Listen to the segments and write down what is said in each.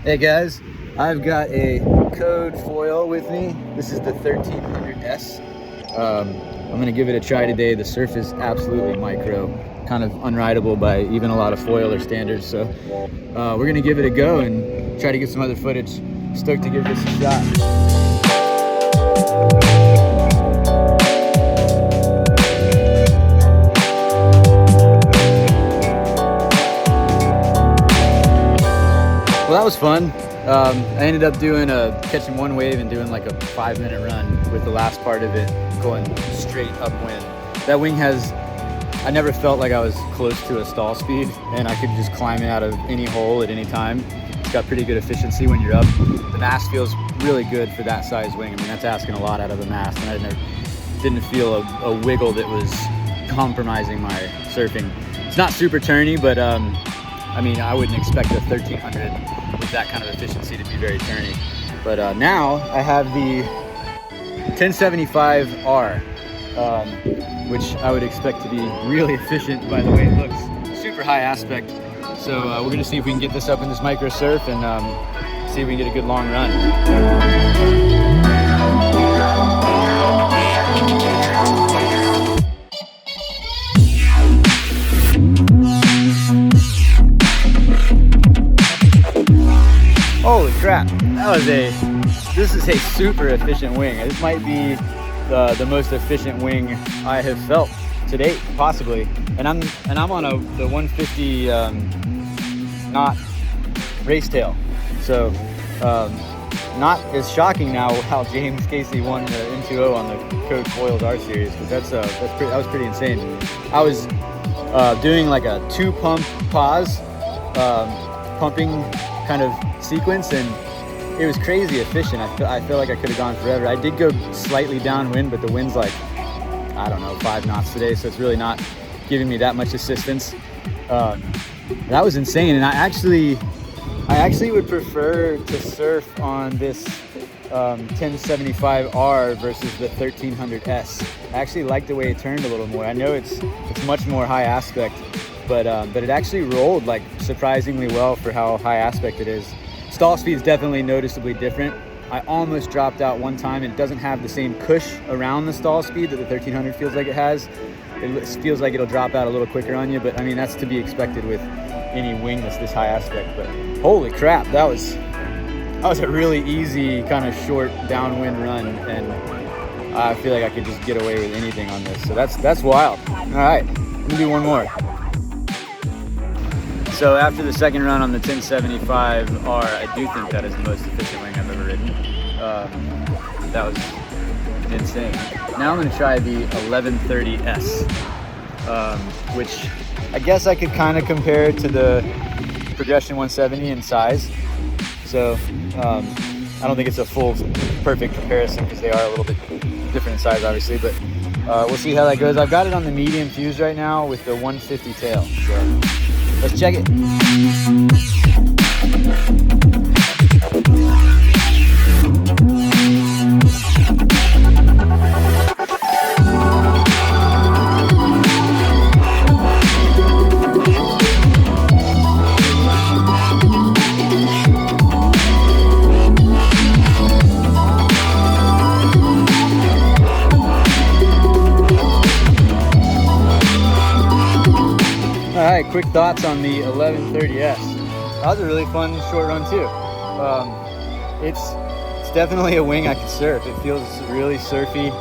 Hey guys, I've got a code foil with me. This is the 1300S. I'm gonna give it a try today. The surf is absolutely micro, kind of unrideable by even a lot of foil or standards. So we're gonna give it a go and try to get some other footage. Stoked to give this a shot. Well, that was fun. I ended up catching one wave and doing like a 5-minute run with the last part of it going straight upwind. That wing I never felt like I was close to a stall speed, and I could just climb it out of any hole at any time. It's got pretty good efficiency when you're up. The mast feels really good for that size wing. I mean, that's asking a lot out of a mast, and I didn't feel a wiggle that was compromising my surfing. It's not super turny, but I mean, I wouldn't expect a 1300 with that kind of efficiency to be very turny. But now I have the 1075R, which I would expect to be really efficient by the way it looks. Super high aspect. So we're gonna see if we can get this up in this micro surf and see if we can get a good long run. Holy crap, this is a super efficient wing. This might be the most efficient wing I have felt to date, possibly. And I'm on the 150 knot race tail. So not as shocking now how James Casey won the M2O on the Code Foils R series, because that was pretty insane. I was doing like a 2-pump pause, pumping kind of sequence, and it was crazy efficient. I feel like I could have gone forever. I did go slightly downwind, but the wind's like, I don't know, 5 knots today, so it's really not giving me that much assistance. That was insane, and I actually would prefer to surf on this 1075R versus the 1300S. I actually like the way it turned a little more. I know it's much more high aspect, but it actually rolled like surprisingly well for how high aspect it is. Stall speed is definitely noticeably different. I almost dropped out one time, and it doesn't have the same cush around the stall speed that the 1300 feels like it has. It feels like it'll drop out a little quicker on you, but I mean, that's to be expected with any wing that's this high aspect. But holy crap, that was a really easy kind of short downwind run, and I feel like I could just get away with anything on this. So that's wild. All right, let me do one more. So after the second run on the 1075R, I do think that is the most efficient wing I've ever ridden. That was insane. Now I'm gonna try the 1130S, which I guess I could kind of compare to the Progression 170 in size. So I don't think it's a full perfect comparison because they are a little bit different in size, obviously, but we'll see how that goes. I've got it on the medium fuse right now with the 150 tail. So let's check it. All right, quick thoughts on the 1130S. That was a really fun short run too. It's definitely a wing I could surf. It feels really surfy.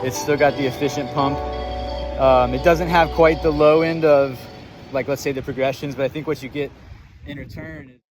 It's still got the efficient pump. It doesn't have quite the low end of, like, let's say the Progressions, but I think what you get in return is